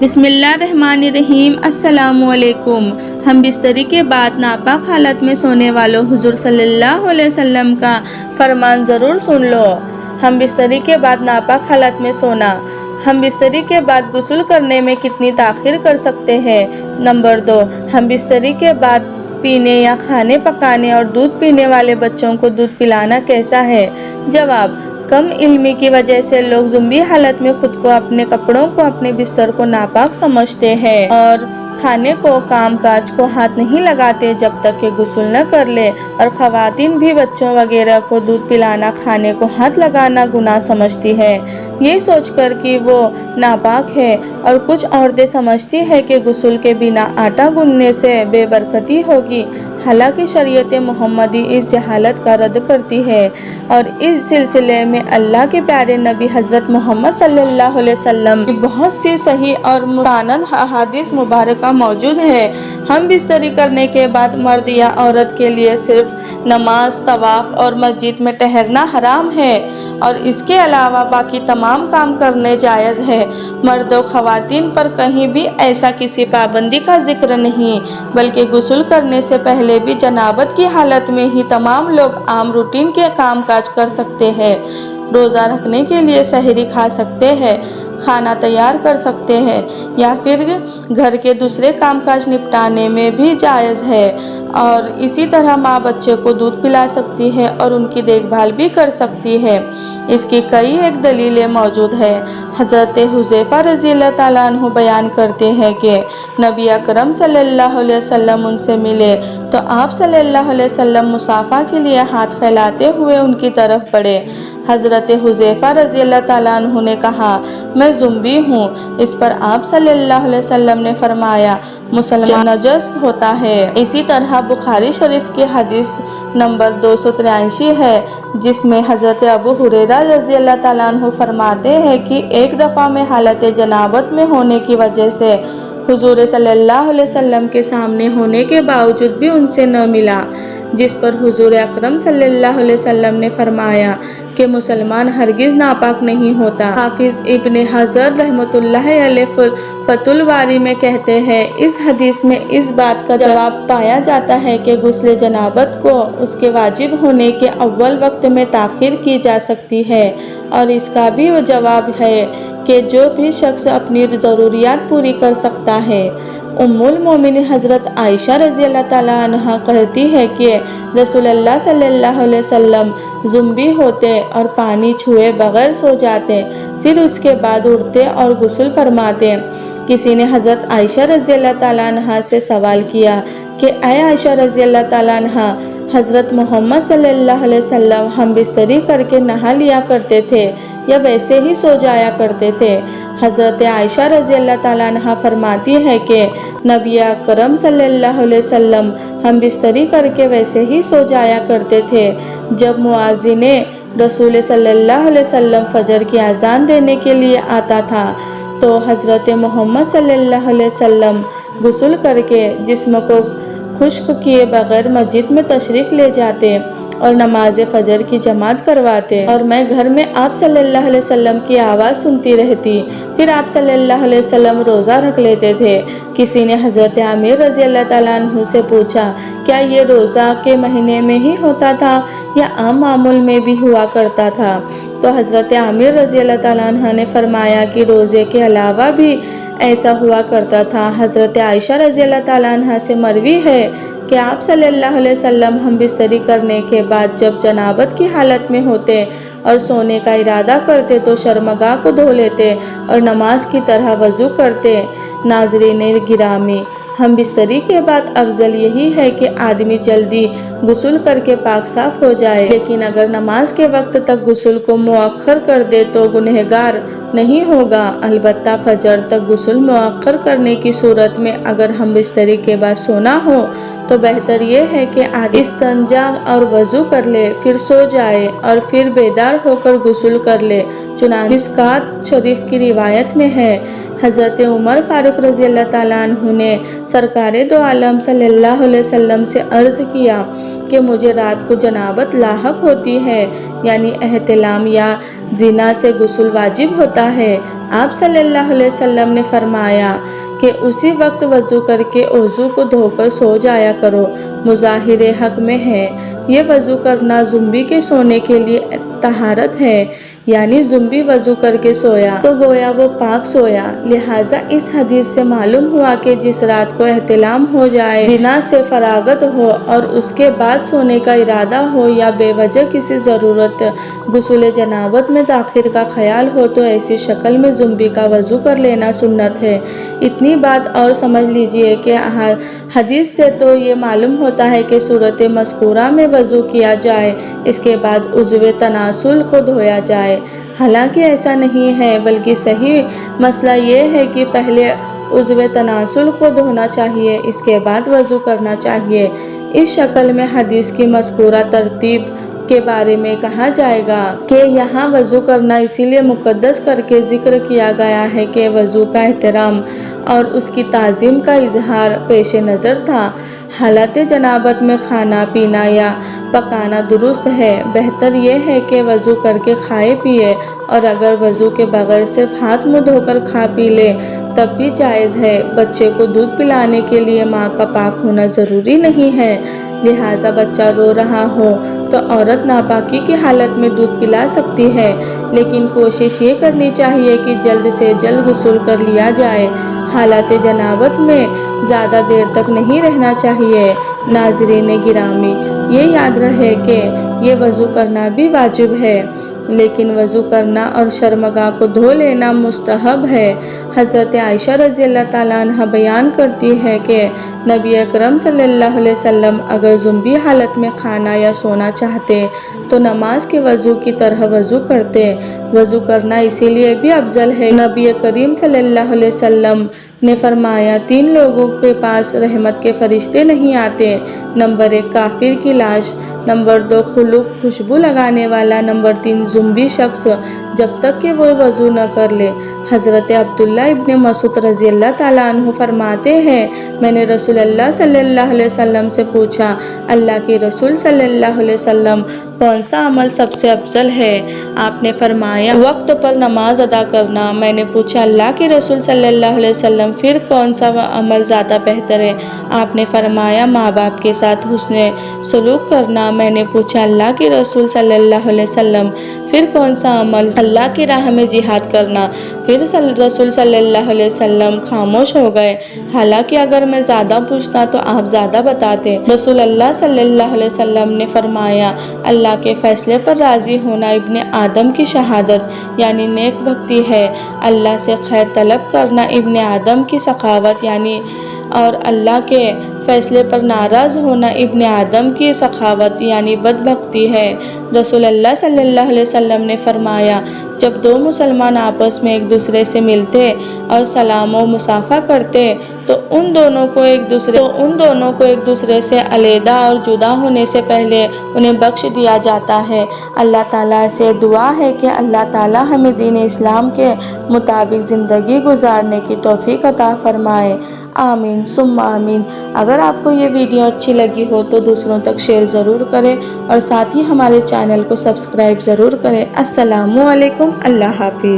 بسم اللہ الرحمن الرحیم۔ السلام علیکم۔ ہم بستری کے بعد ناپاک حالت میں سونے والوں حضور صلی اللہ علیہ وسلم کا فرمان ضرور سن لو۔ ہم بستری کے بعد ناپاک حالت میں سونا۔ ہم بستری کے بعد غسل کرنے میں کتنی تاخیر کر سکتے ہیں؟ نمبر 2، ہم بستری کے بعد پینے یا کھانے پکانے اور دودھ پینے والے بچوں کو دودھ پلانا کیسا ہے؟ جواب: کم علمی کی وجہ سے لوگ زومبی حالت میں خود کو، اپنے کپڑوں کو، اپنے بستر کو ناپاک سمجھتے ہیں اور کھانے کو، کام کاج کو ہاتھ نہیں لگاتے جب تک کہ غسل نہ کر لے، اور خواتین بھی بچوں وغیرہ کو دودھ پلانا، کھانے کو ہاتھ لگانا گناہ سمجھتی ہے، یہ سوچ کر کہ وہ ناپاک ہے، اور کچھ عورتیں سمجھتی ہیں کہ غسل کے بنا آٹا گوندنے سے بے برکتی ہوگی، حالانکہ شریعت محمدی اس جہالت کا رد کرتی ہے، اور اس سلسلے میں اللہ کے پیارے نبی حضرت محمد صلی اللہ علیہ وسلم کی بہت سی صحیح اور مستند احادیث مبارکہ موجود ہے۔ ہم بستری کرنے کے بعد مرد یا عورت کے لیے صرف نماز، طواف اور مسجد میں ٹہرنا حرام ہے، اور اس کے علاوہ باقی تمام کام کرنے جائز ہے۔ مرد و خواتین پر کہیں بھی ایسا کسی پابندی کا ذکر نہیں، بلکہ غسل کرنے سے پہلے بھی جنابت کی حالت میں ہی تمام لوگ عام روٹین کے کام کاج کر سکتے ہیں۔ روزہ رکھنے کے لیے سحری کھا سکتے ہیں، کھانا تیار کر سکتے ہیں، یا پھر گھر کے دوسرے کام کاج نپٹانے میں بھی جائز ہے، اور اسی طرح ماں بچے کو دودھ پلا سکتی ہے اور ان کی دیکھ بھال بھی کر سکتی ہے۔ اس کی کئی ایک دلیلیں موجود ہیں۔ حضرت حذیفہ رضی اللہ تعالیٰ عنہ بیان کرتے ہیں کہ نبی اکرم صلی اللہ علیہ وسلم ان سے ملے تو آپ صلی اللہ علیہ وسلم مصافحہ کے لیے ہاتھ پھیلاتے ہوئے ان کی طرف بڑھے۔ حضرت حذیفہ رضی اللہ تعالیٰ عنہ نے کہا، میں زومبی ہوں۔ اس پر آپ صلی اللہ علیہ وسلم نے فرمایا، مسلمان نجس ہوتا ہے۔ اسی طرح بخاری شریف کی حدیث نمبر 283 ہے، جس میں حضرت ابو ہریرہ رضی اللہ تعالیٰ عنہ فرماتے ہیں کہ ایک دفعہ میں حالت جنابت میں ہونے کی وجہ سے حضور صلی اللہ علیہ وسلم کے سامنے ہونے کے باوجود بھی ان سے نہ ملا، جس پر حضور اکرم صلی اللہ علیہ وسلم نے فرمایا کہ مسلمان ہرگز ناپاک نہیں ہوتا۔ حافظ ابن حجر رحمۃ اللہ علیہ فتح الباری میں کہتے ہیں، اس حدیث میں اس بات کا جواب پایا جاتا ہے کہ غسل جنابت کو اس کے واجب ہونے کے اول وقت میں تاخیر کی جا سکتی ہے، اور اس کا بھی جواب ہے کہ جو بھی شخص اپنی ضروریات پوری کر سکتا ہے۔ ام المومنین حضرت عائشہ رضی اللہ تعالیٰ عنہا کہتی ہے کہ رسول اللہ صلی اللہ علیہ وسلم زومبی ہوتے اور پانی چھوئے بغیر سو جاتے، پھر اس کے بعد اٹھتے اور غسل فرماتے۔ کسی نے حضرت عائشہ رضی اللہ تعالیٰ عنہا سے سوال کیا کہ اے عائشہ رضی اللہ تعالیٰ عنہا، حضرت محمد صلی اللہ علیہ وسلم ہم بستری کر کے نہا لیا کرتے تھے یا ویسے ہی سو جایا کرتے تھے؟ حضرت عائشہ رضی اللہ تعالیٰ عنہا فرماتی ہے کہ نبی اکرم صلی اللہ علیہ وسلم ہم بستری کر کے ویسے ہی سو جایا کرتے تھے۔ جب مؤذن رسول صلی اللہ علیہ وسلم فجر کی اذان دینے کے لیے آتا تھا تو حضرت محمد صلی اللہ علیہ وسلم غسل کر کے جسم کو خشک کیے بغیر مسجد میں تشریف لے جاتے اور نماز فجر کی جماعت کرواتے، اور میں گھر میں آپ صلی اللہ علیہ وسلم کی آواز سنتی رہتی۔ پھر آپ صلی اللہ علیہ وسلم روزہ رکھ لیتے تھے۔ کسی نے حضرت عامر رضی اللہ تعالیٰ عنہ سے پوچھا، کیا یہ روزہ کے مہینے میں ہی ہوتا تھا یا عام معمول میں بھی ہوا کرتا تھا؟ تو حضرت عامر رضی اللہ تعالیٰ عنہ نے فرمایا کہ روزے کے علاوہ بھی ایسا ہوا کرتا تھا۔ حضرت عائشہ رضی اللہ تعالیٰ عنہ سے مروی ہے کہ آپ صلی اللہ علیہ وسلم ہم بستری کرنے کے بعد جب جنابت کی حالت میں ہوتے اور سونے کا ارادہ کرتے تو شرمگاہ کو دھو لیتے اور نماز کی طرح وضو کرتے۔ ناظرین گرامی، ہم بستری کے بعد افضل یہی ہے کہ آدمی جلدی غسل کر کے پاک صاف ہو جائے، لیکن اگر نماز کے وقت تک غسل کو مؤخر کر دے تو گنہگار نہیں ہوگا۔ البتہ فجر تک غسل مؤخر کرنے کی صورت میں اگر ہم بستری کے بعد سونا ہو تو بہتر یہ ہے کہ آدمی استنجا اور وضو کر لے، پھر سو جائے اور پھر بیدار ہو کر غسل کر لے۔ چنانچہ مشکوٰۃ شریف کی روایت میں ہے، حضرت عمر فاروق رضی اللہ تعالیٰ عنہ نے سرکار دو عالم صلی اللہ علیہ وسلم سے عرض کیا کہ مجھے رات کو جنابت لاحق ہوتی ہے، یعنی احتلام یا زنا سے غسل واجب ہوتا ہے۔ آپ صلی اللہ علیہ وسلم نے فرمایا کہ اسی وقت وضو کر کے عضو کو دھو کر سو جایا کرو۔ مظاہر حق میں ہے، یہ وضو کرنا زمبی کے سونے کے لیے طہارت ہے، یعنی زمبی وضو کر کے سویا تو گویا وہ پاک سویا۔ لہٰذا اس حدیث سے معلوم ہوا کہ جس رات کو احتلام ہو جائے، زنا سے فراغت ہو اور اس کے بعد سونے کا ارادہ ہو یا بے وجہ کسی ضرورت غسل جنابت میں تاخیر کا خیال ہو تو ایسی شکل میں زمبی کا وضو کر لینا سنت ہے۔ اتنی بات اور سمجھ لیجئے کہ حدیث سے تو یہ معلوم ہوتا ہے کہ صورت مذکورہ میں وضو کیا جائے، اس کے بعد عضو تناسل کو دھویا جائے۔ حالانکہ ایسا نہیں ہے، بلکہ صحیح مسئلہ یہ ہے کہ پہلے عضو تناسل کو دھونا چاہیے، اس کے بعد وضو کرنا چاہیے۔ اس شکل میں حدیث کی مذکورہ ترتیب کے بارے میں کہا جائے گا کہ یہاں وضو کرنا اسی لیے مقدس کر کے ذکر کیا گیا ہے کہ وضو کا احترام اور اس کی تعظیم کا اظہار پیش نظر تھا۔ حالت جنابت میں کھانا پینا یا پکانا درست ہے، بہتر یہ ہے کہ وضو کر کے کھائے پیے، اور اگر وضو کے بغیر صرف ہاتھ منہ دھو کر کھا پی لے تب بھی جائز ہے۔ بچے کو دودھ پلانے کے لیے ماں کا پاک ہونا ضروری نہیں ہے، لہٰذا بچہ رو رہا ہو تو عورت ناپاکی کی حالت میں دودھ پلا سکتی ہے، لیکن کوشش یہ کرنی چاہیے کہ جلد سے جلد غسل کر لیا جائے۔ حالت جنابت میں زیادہ دیر تک نہیں رہنا چاہیے۔ ناظرین گرامی، یہ یاد رہے کہ یہ وضو کرنا بھی واجب ہے، لیکن وضو کرنا اور شرمگاہ کو دھو لینا مستحب ہے۔ حضرت عائشہ رضی اللہ تعالیٰ عنہ بیان کرتی ہے کہ نبی اکرم صلی اللہ علیہ وسلم اگر زمبی حالت میں کھانا یا سونا چاہتے تو نماز کے وضو کی طرح وضو کرتے۔ وضو کرنا اسی لیے بھی افضل ہے، نبی کریم صلی اللہ علیہ وسلم نے فرمایا، 3 لوگوں کے پاس رحمت کے فرشتے نہیں آتے: نمبر 1 کافر کی لاش، نمبر 2 خلوق خوشبو لگانے والا، نمبر 3 زمبی شخص، جب تک کہ وہ وضو نہ کر لے۔ حضرت عبداللہ ابن مسعود رضی اللہ تعالیٰ عنہ فرماتے ہیں، میں نے رسول اللہ صلی اللہ علیہ وسلم سے پوچھا، اللہ کے رسول صلی اللہ علیہ وسلم، کون سا عمل سب سے افضل ہے؟ آپ نے فرمایا، وقت پر نماز ادا کرنا۔ میں نے پوچھا، اللہ کے رسول صلی اللہ علیہ وسلم، پھر کون سا عمل زیادہ بہتر ہے؟ آپ نے فرمایا، ماں باپ کے ساتھ حسن سلوک کرنا۔ میں نے پوچھا، اللہ کے رسول صلی اللہ علیہ وسلم، پھر کون سا عمل؟ اللہ کی راہ میں جہاد کرنا۔ پھر رسول صلی اللہ علیہ وسلم خاموش ہو گئے، حالانکہ اگر میں زیادہ پوچھتا تو آپ زیادہ بتاتے۔ رسول اللہ صلی اللہ علیہ وسلم نے فرمایا، اللہ کے فیصلے پر راضی ہونا ابن آدم کی شہادت یعنی نیک بختی ہے، اللہ سے خیر طلب کرنا ابن آدم کی سخاوت یعنی، اور اللہ کے فیصلے پر ناراض ہونا ابن آدم کی سخاوت یعنی بدبختی ہے۔ رسول اللہ صلی اللہ علیہ وسلم نے فرمایا، جب 2 مسلمان آپس میں ایک دوسرے سے ملتے اور سلام و مصافحہ کرتے تو ان دونوں کو ایک دوسرے سے علیحدہ اور جدا ہونے سے پہلے انہیں بخش دیا جاتا ہے۔ اللہ تعالیٰ سے دعا ہے کہ اللہ تعالیٰ ہمیں دین اسلام کے مطابق زندگی گزارنے کی توفیق عطا فرمائے، آمین ثم آمین۔ اگر آپ کو یہ ویڈیو اچھی لگی ہو تو دوسروں تک شیئر ضرور کریں اور ساتھ ہی ہمارے چینل کو سبسکرائب ضرور کریں۔ السلام علیکم، اللہ حافظ۔